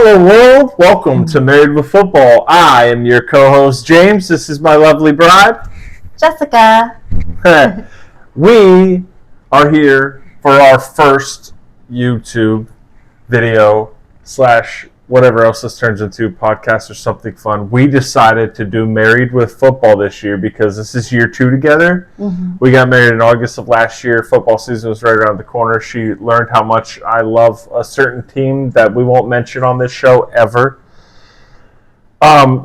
Hello, world. Welcome to Married with Football. I am your co-host, James. This is my lovely bride, Jessica. We are here for our first YouTube video / whatever else this turns into, podcast or something fun. We decided to do Married with Football this year because this is year 2 together. Mm-hmm. We got married in August of last year. Football season was right around the corner. She learned how much I love a certain team that we won't mention on this show ever.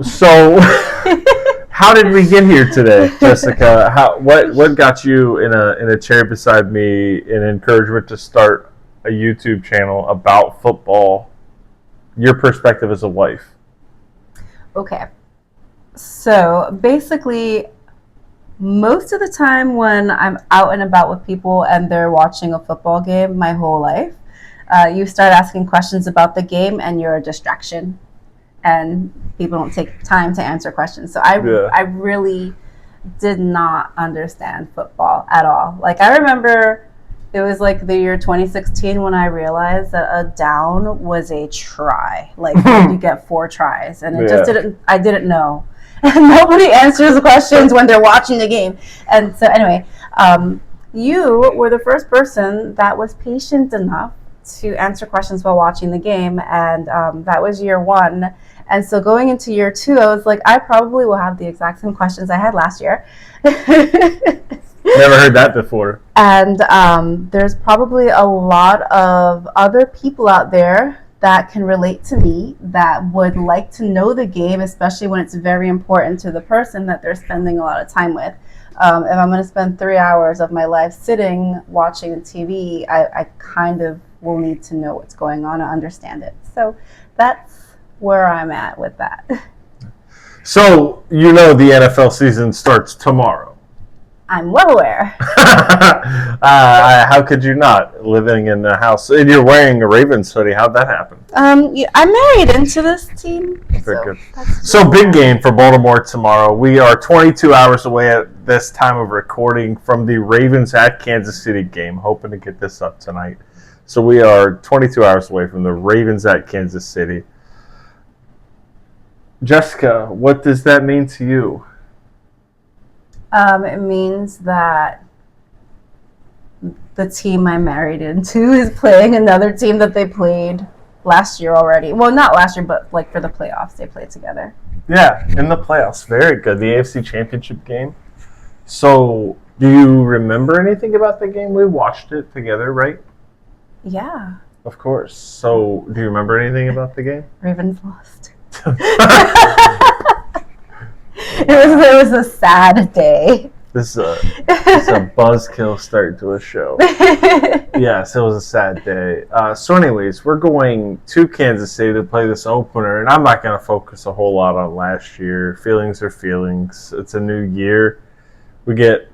So how did we get here today, Jessica? What got you in a chair beside me in encouragement to start a YouTube channel about football? Your perspective as a wife. Okay. So basically, most of the time when I'm out and about with people and they're watching a football game my whole life, you start asking questions about the game and you're a distraction. And people don't take time to answer questions. So I really did not understand football at all. Like, I remember it was like the year 2016 when I realized that a down was a try. Like, you get 4 tries. And I didn't know. And nobody answers the questions when they're watching the game. And so anyway, you were the first person that was patient enough to answer questions while watching the game. And that was year 1. And so going into year 2, I was like, I probably will have the exact same questions I had last year. Never heard that before. And there's probably a lot of other people out there that can relate to me that would like to know the game, especially when it's very important to the person that they're spending a lot of time with. If I'm going to spend 3 hours of my life sitting watching the TV, I kind of will need to know what's going on and understand it. So that's where I'm at with that. So, you know the NFL season starts tomorrow. I'm well aware. How could you not? Living in the house. And you're wearing a Ravens hoodie. How'd that happen? I'm married into this team. Very good. So, big game for Baltimore tomorrow. We are 22 hours away at this time of recording from the Ravens at Kansas City game. Hoping to get this up tonight. So, we are 22 hours away from the Ravens at Kansas City. Jessica, what does that mean to you? It means that the team I'm married into is playing another team that they played last year already. Well, not last year, but like for the playoffs, they played together. Yeah, in the playoffs. Very good. The AFC Championship game. So, do you remember anything about the game? We watched it together, right? Yeah. Of course. So, do you remember anything about the game? Ravens lost. It was a sad day. This is a buzzkill start to a show. Yes, it was a sad day. So anyways, we're going to Kansas City to play this opener, and I'm not going to focus a whole lot on last year. Feelings are feelings. It's a new year. We get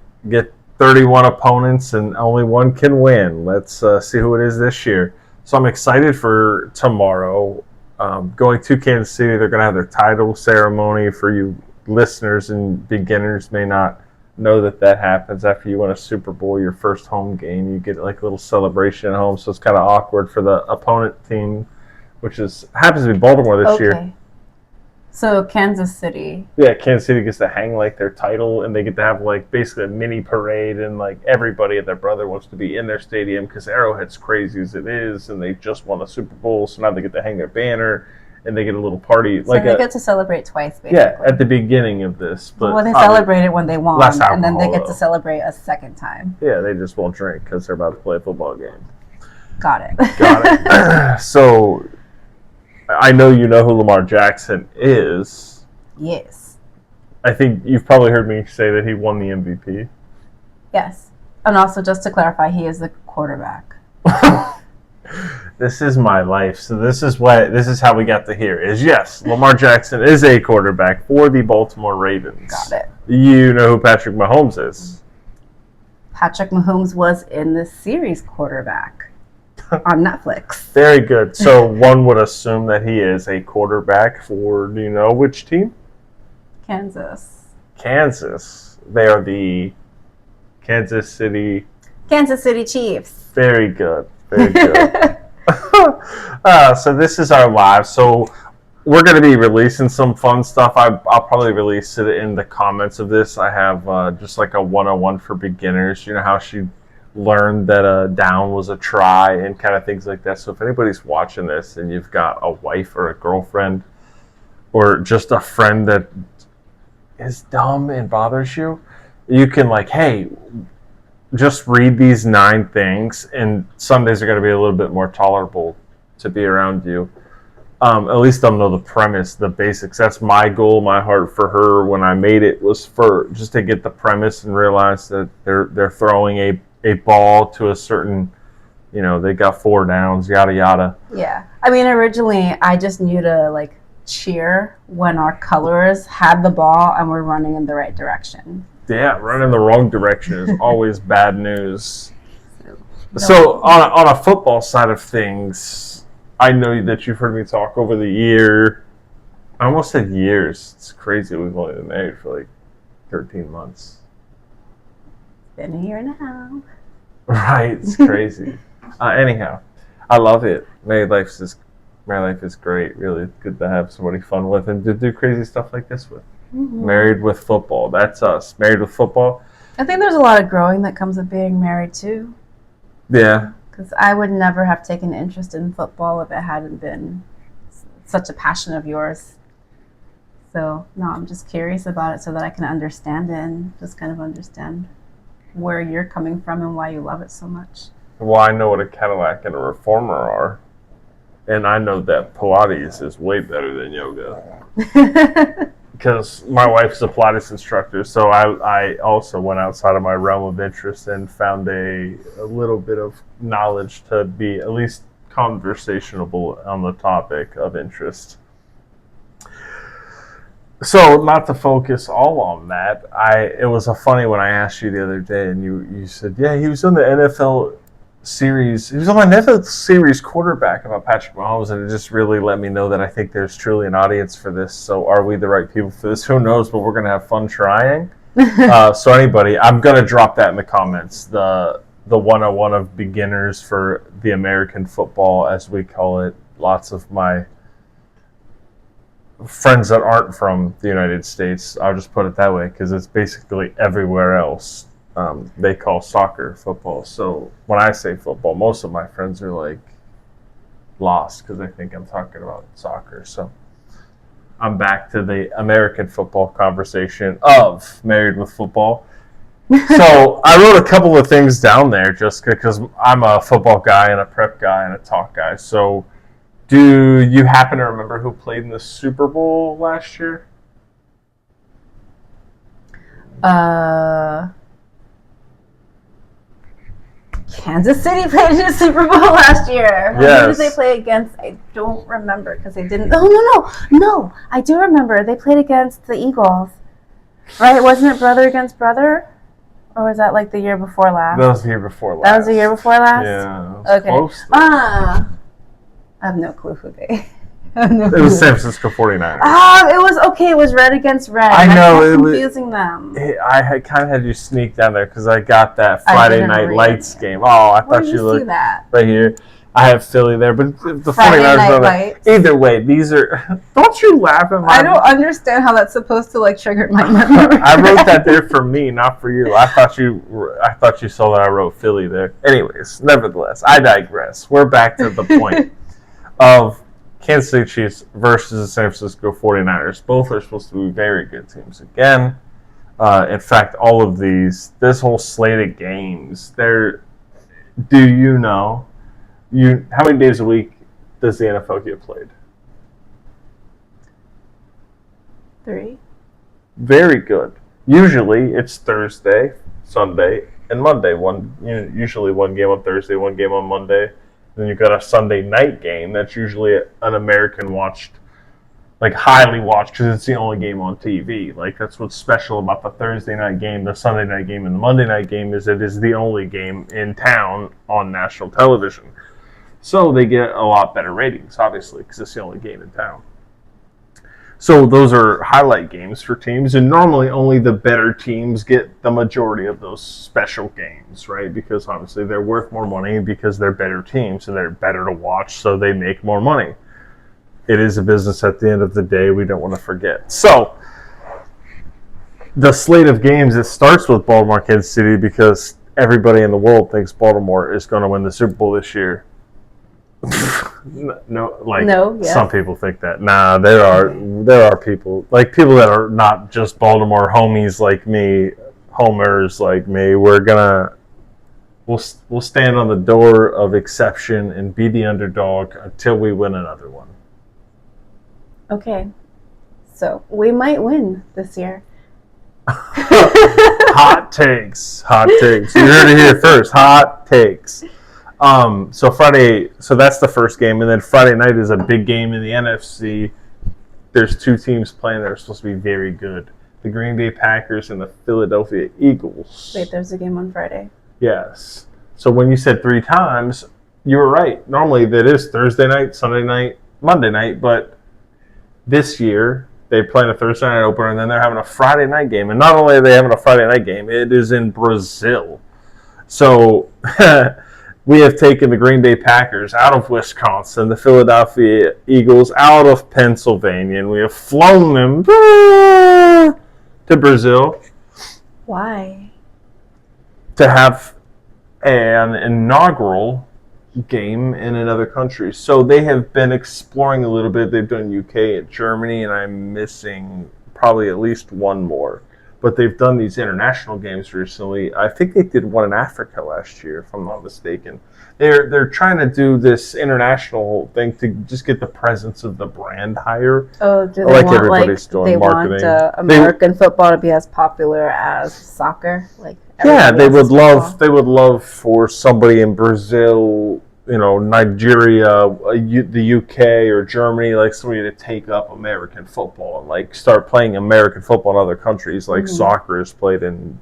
31 opponents, and only one can win. Let's see who it is this year. So I'm excited for tomorrow. Going to Kansas City, they're going to have their title ceremony. For you listeners and beginners may not know that happens after you win a Super Bowl, your first home game. You get like a little celebration at home, so it's kind of awkward for the opponent team, which happens to be Baltimore this year. So Kansas City. Yeah, Kansas City gets to hang like their title, and they get to have like basically a mini parade, and like everybody and their brother wants to be in their stadium because Arrowhead's crazy as it is, and they just won a Super Bowl, so now they get to hang their banner. And they get a little party. So they get to celebrate twice, basically. Yeah, at the beginning of this. But well, they celebrated when they won, and then they get to though. Celebrate a second time. Yeah, they just won't drink because they're about to play a football game. Got it. Got it. So, I know you know who Lamar Jackson is. Yes. I think you've probably heard me say that he won the MVP. Yes. And also, just to clarify, he is the quarterback. This is my life, so this is how we got to here. Yes, Lamar Jackson is a quarterback for the Baltimore Ravens. Got it. You know who Patrick Mahomes is? Patrick Mahomes was in the series quarterback on Netflix. Very good. So one would assume that he is a quarterback for, do you know which team? Kansas. They are the Kansas City Chiefs. Very good. Very good. So this is our live. So we're going to be releasing some fun stuff. I'll probably release it in the comments of this. I have just like a 101 for beginners. You know how she learned that a down was a try and kind of things like that. So if anybody's watching this and you've got a wife or a girlfriend or just a friend that is dumb and bothers you, you can like, hey, just read these 9 things, and some days are going to be a little bit more tolerable to be around you. At least they'll know the premise, the basics. That's my goal, my heart for her when I made it was for just to get the premise and realize that they're throwing a ball to a certain, they got 4 downs, yada yada. Yeah, I mean, originally I just knew to like cheer when our colors had the ball and we're running in the right direction. Yeah, running the wrong direction is always bad news. So on a football side of things, I know that you've heard me talk over the year. I almost said years. It's crazy. We've only been married for like 13 months. Been a year and a half. Right, it's crazy. Anyhow, I love it. Married life is great. Really good to have somebody fun with and to do crazy stuff like this with. Mm-hmm. Married with football. That's us. Married with football. I think there's a lot of growing that comes with being married too. Yeah. Because I would never have taken an interest in football if it hadn't been such a passion of yours. So, no, I'm just curious about it so that I can understand it and just kind of understand where you're coming from and why you love it so much. Well, I know what a Cadillac and a reformer are. And I know that Pilates is way better than yoga. Because my wife's a Pilates instructor, so I also went outside of my realm of interest and found a little bit of knowledge to be at least conversational on the topic of interest. So not to focus all on that, it was funny when I asked you the other day, and you said, yeah, he was on the NFL series. He was on my NFL series quarterback about Patrick Mahomes, and it just really let me know that I think there's truly an audience for this. So are we the right people for this? Who knows, but we're going to have fun trying. So anybody, I'm going to drop that in the comments, the 101 of beginners for the American football, as we call it. Lots of my friends that aren't from the United States, I'll just put it that way, because it's basically everywhere else. They call soccer football. So when I say football, most of my friends are like lost because they think I'm talking about soccer. So I'm back to the American football conversation of Married with Football. So I wrote a couple of things down there just because I'm a football guy and a prep guy and a talk guy. So do you happen to remember who played in the Super Bowl last year? Kansas City played in the Super Bowl last year. Yes. Who did they play against? I don't remember because they didn't. Oh, no. I do remember. They played against the Eagles. Right? Wasn't it brother against brother? Or was that like the year before last? That was the year before last. That was the year before last? Yeah. Okay. Close. I have no clue who they. It was San Francisco 49ers. It was okay. It was red against red. I know. I kept confusing them. I had kind of had you sneak down there because I got that Friday Night Lights game. Oh, I thought you looked that right here. I have Philly there, but the Friday 49ers Night are Lights. Either way, these are. Don't you laugh at my. I don't understand how that's supposed to like trigger my memory. I wrote that there for me, not for you. I thought you saw that I wrote Philly there. Anyways, nevertheless, I digress. We're back to the point of Kansas City Chiefs versus the San Francisco 49ers. Both are supposed to be very good teams again. In fact, all of this whole slate of games, do you know, how many days a week does the NFL get played? 3. Very good. Usually it's Thursday, Sunday, and Monday. Usually one game on Thursday, one game on Monday. Then you've got a Sunday night game that's usually an American watched, like highly watched, because it's the only game on TV. Like that's what's special about the Thursday night game, the Sunday night game, and the Monday night game is it is the only game in town on national television. So they get a lot better ratings, obviously, because it's the only game in town. So those are highlight games for teams, and normally only the better teams get the majority of those special games, right? Because obviously they're worth more money because they're better teams and they're better to watch, so they make more money. It is a business at the end of the day, we don't want to forget. So the slate of games, it starts with Baltimore, Kansas City, because everybody in the world thinks Baltimore is going to win the Super Bowl this year. Some people think that. Nah, there are people that are not just Baltimore homies like me, homers like me. We'll stand on the door of exception and be the underdog until we win another one. Okay, so we might win this year. Hot takes. You heard it here first. Hot takes. So that's the first game, and then Friday night is a big game in the NFC. There's two teams playing that are supposed to be very good: the Green Bay Packers and the Philadelphia Eagles. Wait, there's a game on Friday. Yes. So when you said 3 times, you were right. Normally that is Thursday night, Sunday night, Monday night, but this year they play in a Thursday night opener, and then they're having a Friday night game. And not only are they having a Friday night game, it is in Brazil. So we have taken the Green Bay Packers out of Wisconsin, the Philadelphia Eagles out of Pennsylvania, and we have flown them to Brazil. Why? To have an inaugural game in another country. So they have been exploring a little bit. They've done UK and Germany, and I'm missing probably at least one more. But they've done these international games recently. I think they did one in Africa last year, if I'm not mistaken. They're trying to do this international thing to just get the presence of the brand higher. Oh, do they want American football to be as popular as soccer? Yeah, they would love for somebody in Brazil, Nigeria, the UK or Germany, somebody to take up American football and start playing American football in other countries. Soccer is played in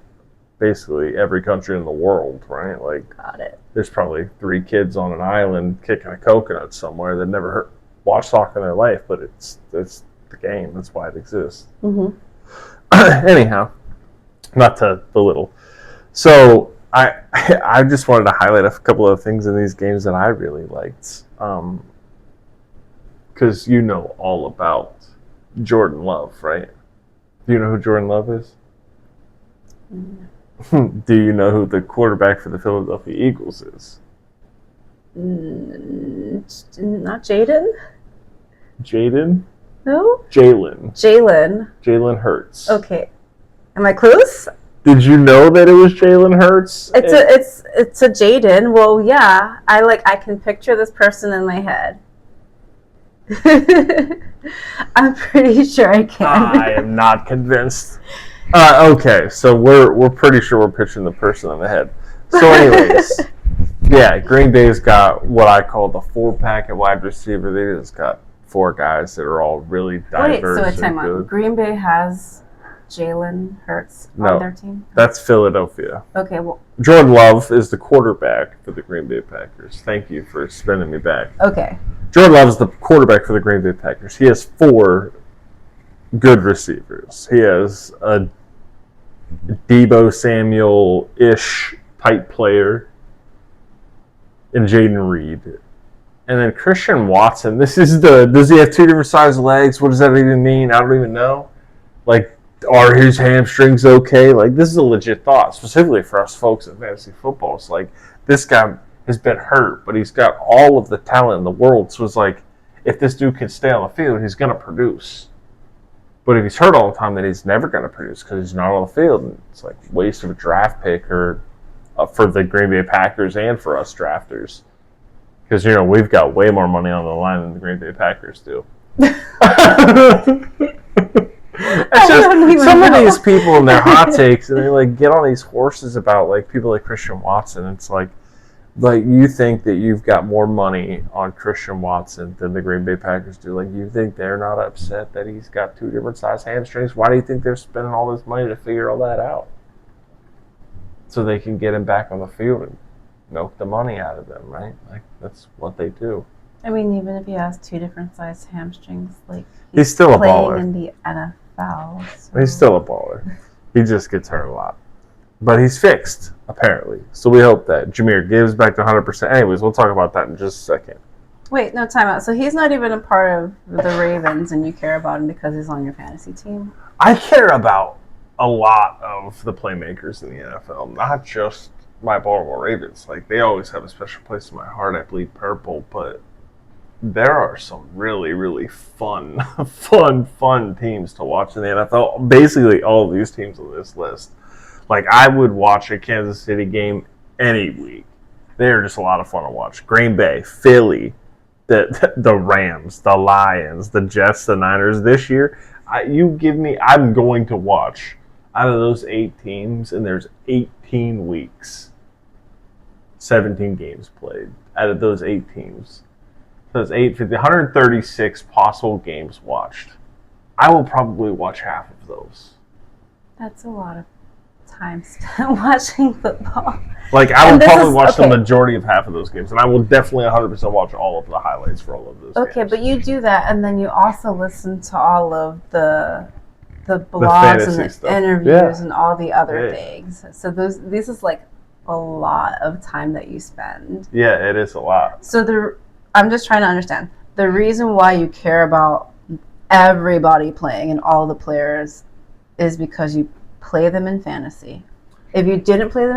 basically every country in the world, right? Got it. There's probably 3 kids on an island kicking a coconut somewhere that never watched soccer in their life, but it's the game. That's why it exists. Mm-hmm. Anyhow, not to belittle. So I just wanted to highlight a couple of things in these games that I really liked, because you know all about Jordan Love, right? Do you know who Jordan Love is? Do you know who the quarterback for the Philadelphia Eagles is? Not Jaden? Jaden? No? Jalen. Jalen Hurts. Okay. Am I close? Did you know that it was Jalen Hurts? It's a Jaden. Well, yeah. I can picture this person in my head. I'm pretty sure I can. I am not convinced. Okay, so we're pretty sure we're picturing the person in the head. So, anyways, yeah, Green Bay's got what I call the 4-pack at wide receiver. They just got 4 guys that are all really diverse. Wait, so time out. Green Bay has Jalen Hurts on their team? That's Philadelphia. Okay, well, Jordan Love is the quarterback for the Green Bay Packers. Thank you for spinning me back. Okay. Jordan Love is the quarterback for the Green Bay Packers. He has 4 good receivers. He has a Deebo Samuel-ish type player in Jaden Reed. And then Christian Watson. Does he have 2 different sized legs? What does that even mean? I don't even know. Are his hamstrings okay? This is a legit thought, specifically for us folks at fantasy football. It's this guy has been hurt, but he's got all of the talent in the world. So it's if this dude can stay on the field, he's going to produce. But if he's hurt all the time, then he's never going to produce because he's not on the field. And it's waste of a draft pick or for the Green Bay Packers and for us drafters. Because, we've got way more money on the line than the Green Bay Packers do. It's just some of these people and their hot takes, and they get on these horses about people like Christian Watson. It's you think that you've got more money on Christian Watson than the Green Bay Packers do. You think they're not upset that he's got 2 different size hamstrings? Why do you think they're spending all this money to figure all that out? So they can get him back on the field and milk the money out of them, right? That's what they do. I mean, even if he has 2 different sized hamstrings, like He's still a playing baller. in the NFL. So. He's still a baller. He just gets hurt a lot. But he's fixed, apparently. So we hope that Jahmyr Gibbs back to 100%. Anyways, we'll talk about that in just a second. Wait, no, time out. So he's not even a part of the Ravens, and you care about him because he's on your fantasy team? I care about a lot of the playmakers in the NFL, not just my Baltimore Ravens. Like, they always have a special place in my heart. I bleed purple, but there are some really, really fun teams to watch in the NFL. Basically, all of these teams on this list. Like, I would watch a Kansas City game any week. They're just a lot of fun to watch. Green Bay, Philly, the Rams, the Lions, the Jets, the Niners. This year, I'm going to watch out of those 8 teams, and there's 18 weeks, 17 games played out of those 8 teams. So it's 136 possible games watched. I will probably watch half of those. That's a lot of time spent watching football. Like, I will probably watch the majority of half of those games, and I will definitely 100% watch all of the highlights for all of those games. Okay, but you do that, and then you also listen to all of the blogs and the stuff. Interviews and all the other things. So this is like a lot of time that you spend. Yeah, it is a lot. So I'm just trying to understand. The reason why you care about everybody playing and all the players is because you play them in fantasy. If you didn't play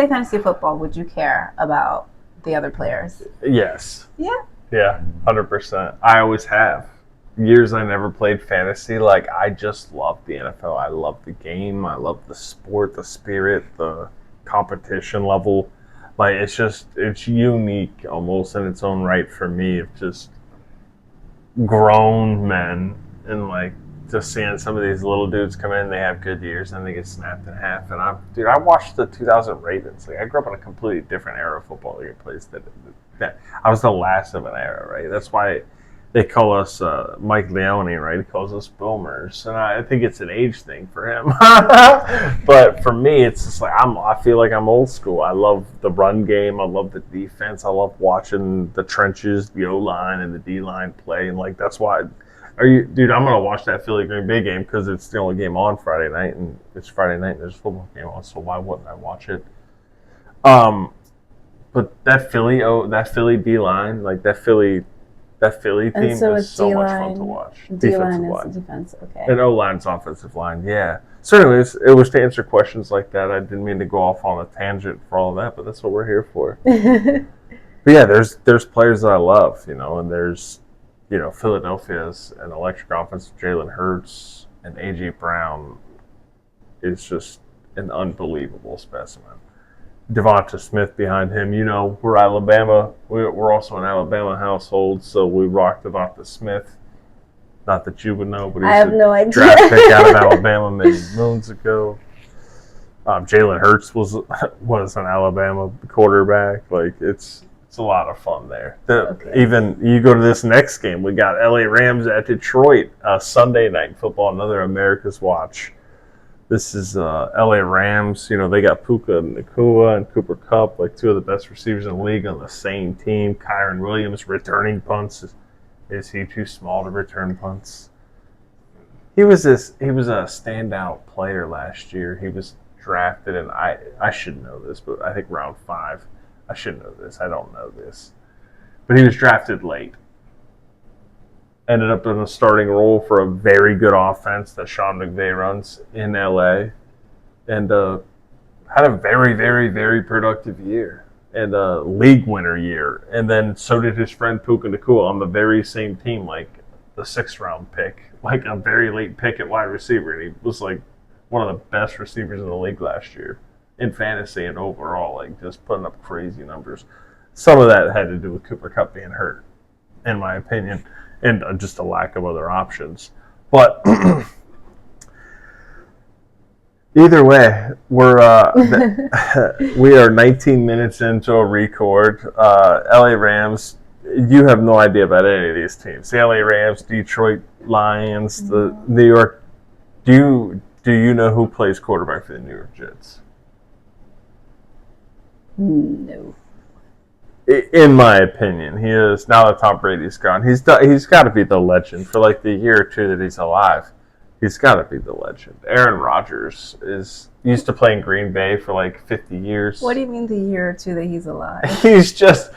fantasy football, would you care about the other players? Yes. Yeah. Yeah, 100%. I always have. Years I never played fantasy. Like, I just love the NFL. I love the game. I love the sport, the spirit, the competition level. Like, it's unique almost in its own right for me of just grown men and, like, just seeing some of these little dudes come in, they have good years, and they get snapped in half. And I watched the 2000 Ravens. Like, I grew up in a completely different era of football. Like, a place that I was the last of an era, right? That's why they call us Mike Leone, right? He calls us boomers, and I think it's an age thing for him. But for me, it's just like I feel like I'm old school. I love the run game. I love the defense. I love watching the trenches, the O line and the D line play, and like that's why. Dude, I'm gonna watch that Philly Green Bay game because it's the only game on Friday night, and it's Friday night and there's a football game on, so why wouldn't I watch it? But that Philly D line, like that Philly team is so much fun to watch. D-line is defense, okay. And O-line's offensive line, yeah. So anyways, it was to answer questions like that. I didn't mean to go off on a tangent for all of that, but that's what we're here for. But yeah, there's players that I love, and there's, Philadelphia's an electric offense. Jalen Hurts and A.J. Brown is just an unbelievable specimen. Devonta Smith behind him. We're Alabama. We're also an Alabama household, so we rock Devonta Smith. Not that you would know, but he's a draft pick out of Alabama many moons ago. Jalen Hurts was an Alabama quarterback. Like, it's a lot of fun there. Even you go to this next game, we got LA Rams at Detroit, Sunday night football, another America's watch. This is LA Rams. They got Puka Nacua and Cooper Kupp, like 2 of the best receivers in the league on the same team. Kyren Williams returning punts. Is he too small to return punts? He was a standout player last year. He was drafted, and I should know this, but I think round 5. I should know this. I don't know this. But he was drafted late. Ended up in a starting role for a very good offense that Sean McVay runs in LA, and had a very, very, very productive year and a league winner year. And then so did his friend Puka Nacua on the very same team, like the 6th round pick, like a very late pick at wide receiver. And he was like one of the best receivers in the league last year in fantasy and overall, like just putting up crazy numbers. Some of that had to do with Cooper Kupp being hurt, in my opinion. And just a lack of other options. But either way, we are 19 minutes into a record. LA Rams, you have no idea about any of these teams. The LA Rams, Detroit Lions, the New York. Do you know who plays quarterback for the New York Jets? No. In my opinion, he is. Now that Tom Brady's gone, he's got to be the legend for like the year or two that he's alive. He's got to be the legend. Aaron Rodgers used to play in Green Bay for like 50 years. What do you mean the year or two that he's alive? It's just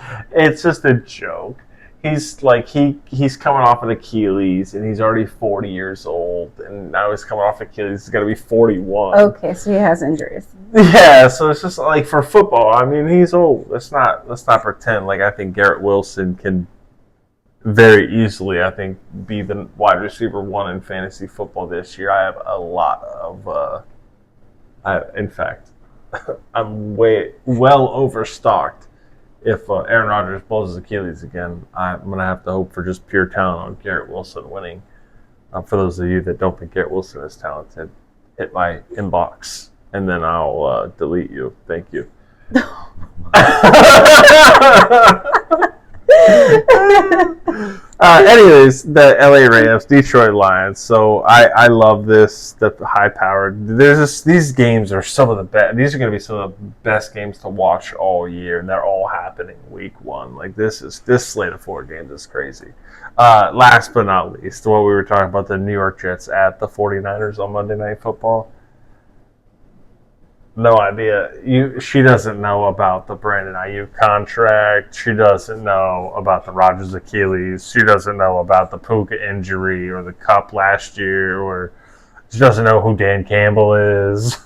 a joke. He's like he's coming off an Achilles and he's already 40 years old, and now he's coming off Achilles. He's going to be 41. Okay, so he has injuries. Yeah, so it's just like for football. I mean, he's old. Let's not pretend. Like I think Garrett Wilson can very easily, I think, be the wide receiver 1 in fantasy football this year. I have a lot of. In fact, I'm well overstocked. If Aaron Rodgers blows his Achilles again, I'm going to have to hope for just pure talent on Garrett Wilson winning. For those of you that don't think Garrett Wilson is talented, hit my inbox, and then I'll delete you. Thank you. Anyways, the LA Rams, Detroit Lions. So I love this. The high powered. These games are some of the best. These are going to be some of the best games to watch all year, and they're all happening week 1. Like this slate of 4 games is crazy. Last but not least, what we were talking about, the New York Jets at the 49ers on Monday Night Football. No idea. She doesn't know about the Brandon Ayuk contract. She doesn't know about the Rodgers Achilles. She doesn't know about the Puka injury or the Cup last year, or she doesn't know who Dan Campbell is.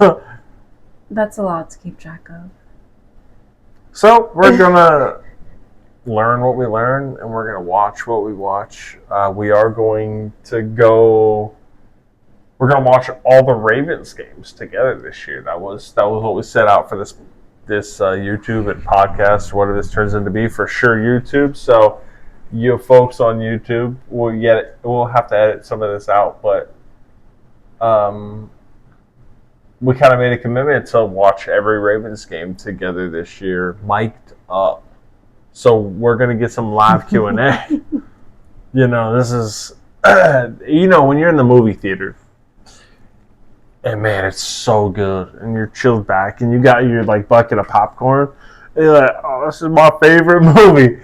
That's a lot to keep track of. So we're gonna learn what we learn, and we're gonna watch what we watch. We are going to go. We're going to watch all the Ravens games together this year. That was what we set out for this YouTube and podcast, whatever this turns into be, for sure YouTube. So you folks on YouTube, we'll have to edit some of this out, but we kind of made a commitment to watch every Ravens game together this year, mic'd up. So we're going to get some live Q&A. This is, when you're in the movie theater, and man, it's so good. And you're chilled back, and you got your like bucket of popcorn. And you're like, "Oh, this is my favorite movie."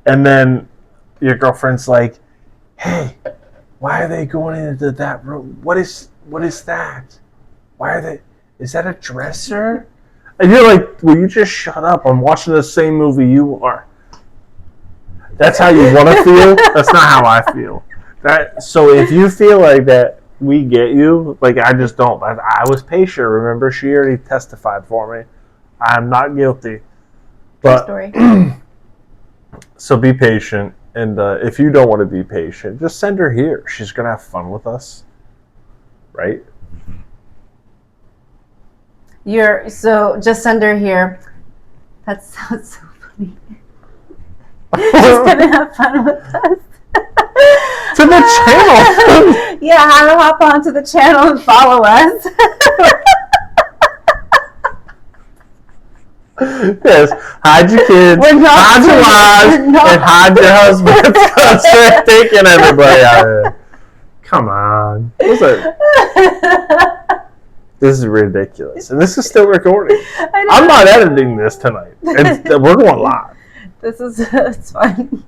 And then your girlfriend's like, "Hey, why are they going into that room? What is that? Why are they? Is that a dresser?" And you're like, "Will you just shut up? I'm watching the same movie you are." That's how you want to feel. That's not how I feel. So if you feel like that, we get you. Like, I just don't. I was patient. Remember, she already testified for me. I'm not guilty. But story. So be patient. And if you don't want to be patient, just send her here. She's going to have fun with us. Right? So just send her here. That sounds so funny. She's going to have fun with us. To the channel. Yeah, have her hop onto the channel and follow us. Yes, hide your kids, hide your wives, and hide your husbands. Because they're taking everybody out of here. Come on. This is ridiculous. And this is still recording. I'm not editing this tonight. We're going live. It's fun.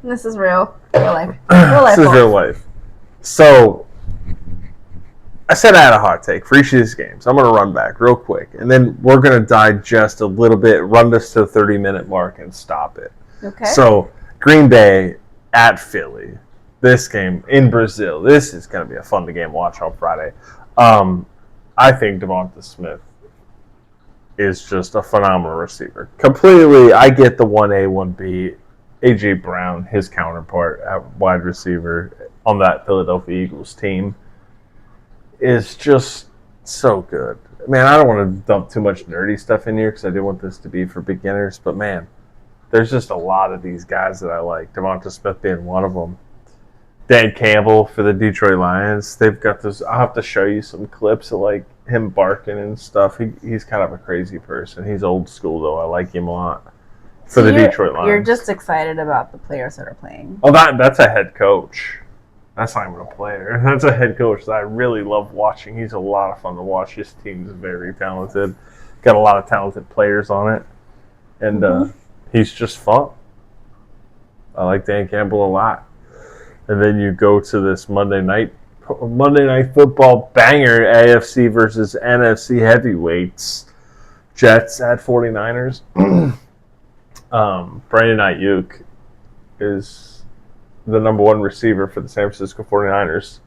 This is real life. This is real life. So, I said I had a hot take for each of these games. I'm going to run back real quick, and then we're going to digest a little bit, run this to the 30-minute mark, and stop it. Okay. So, Green Bay at Philly. This game in Brazil. This is going to be a fun game to watch on Friday. I think Devonta Smith is just a phenomenal receiver. Completely, I get the 1A, 1B. A.J. Brown, his counterpart at wide receiver on that Philadelphia Eagles team, is just so good. Man, I don't want to dump too much nerdy stuff in here because I do want this to be for beginners, but man, there's just a lot of these guys that I like. Devonta Smith being one of them. Dan Campbell for the Detroit Lions. They've got this. I'll have to show you some clips of like him barking and stuff. He's kind of a crazy person. He's old school though. I like him a lot. For the Detroit Lions. You're just excited about the players that are playing. Oh, that's a head coach. That's not even a player. That's a head coach that I really love watching. He's a lot of fun to watch. His team's very talented. Got a lot of talented players on it. and he's just fun. I like Dan Campbell a lot. And then you go to this Monday night football banger, AFC versus NFC heavyweights. Jets at 49ers. Brandon Ayuk is the number one receiver for the San Francisco 49ers.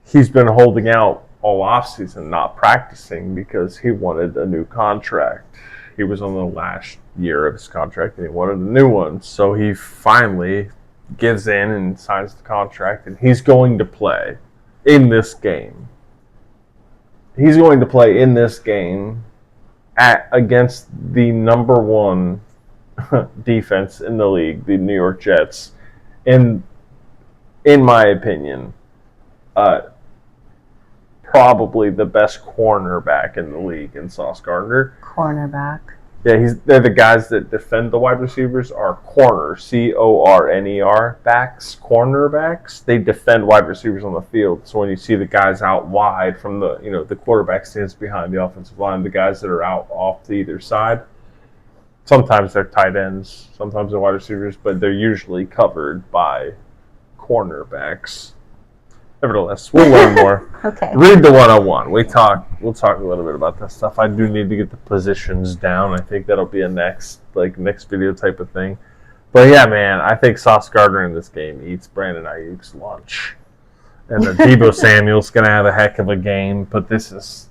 He's been holding out all offseason, not practicing because he wanted a new contract. He was on the last year of his contract and he wanted a new one. So he finally gives in and signs the contract, and he's going to play in this game. He's going to play in this game against the number one defense in the league, the New York Jets. And in my opinion, probably the best cornerback in the league in Sauce Gardner. Cornerback. Yeah, they're the guys that defend the wide receivers are corners, corner backs, cornerbacks. They defend wide receivers on the field. So when you see the guys out wide from the quarterback stands behind the offensive line, the guys that are out off to either side, sometimes they're tight ends, sometimes they're wide receivers, but they're usually covered by cornerbacks. Nevertheless, we'll learn more. Okay. Read the 101. We'll talk a little bit about that stuff. I do need to get the positions down. I think that'll be a next video type of thing. But yeah, man, I think Sauce Gardner in this game eats Brandon Ayuk's lunch. And Deebo Samuel's gonna have a heck of a game, but this is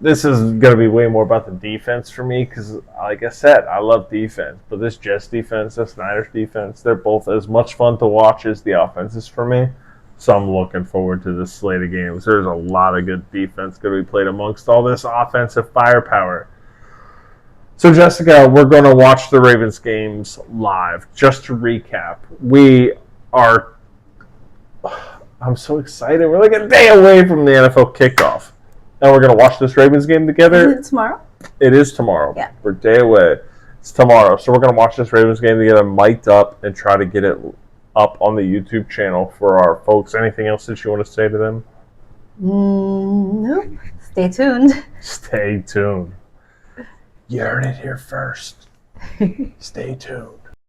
gonna be way more about the defense for me because, like I said, I love defense. But this Jets defense, this Niners defense, they're both as much fun to watch as the offenses for me. So I'm looking forward to this slate of games. There's a lot of good defense going to be played amongst all this offensive firepower. So, Jessica, we're going to watch the Ravens games live. Just to recap, I'm so excited. We're like a day away from the NFL kickoff. And we're going to watch this Ravens game together. Is it tomorrow? It is tomorrow. Yeah. We're a day away. It's tomorrow. So we're going to watch this Ravens game together, mic'd up, and try to get it up on the YouTube channel for our folks. Anything else that you want to say to them? Nope. Stay tuned. Stay tuned. You heard it here first. Stay tuned.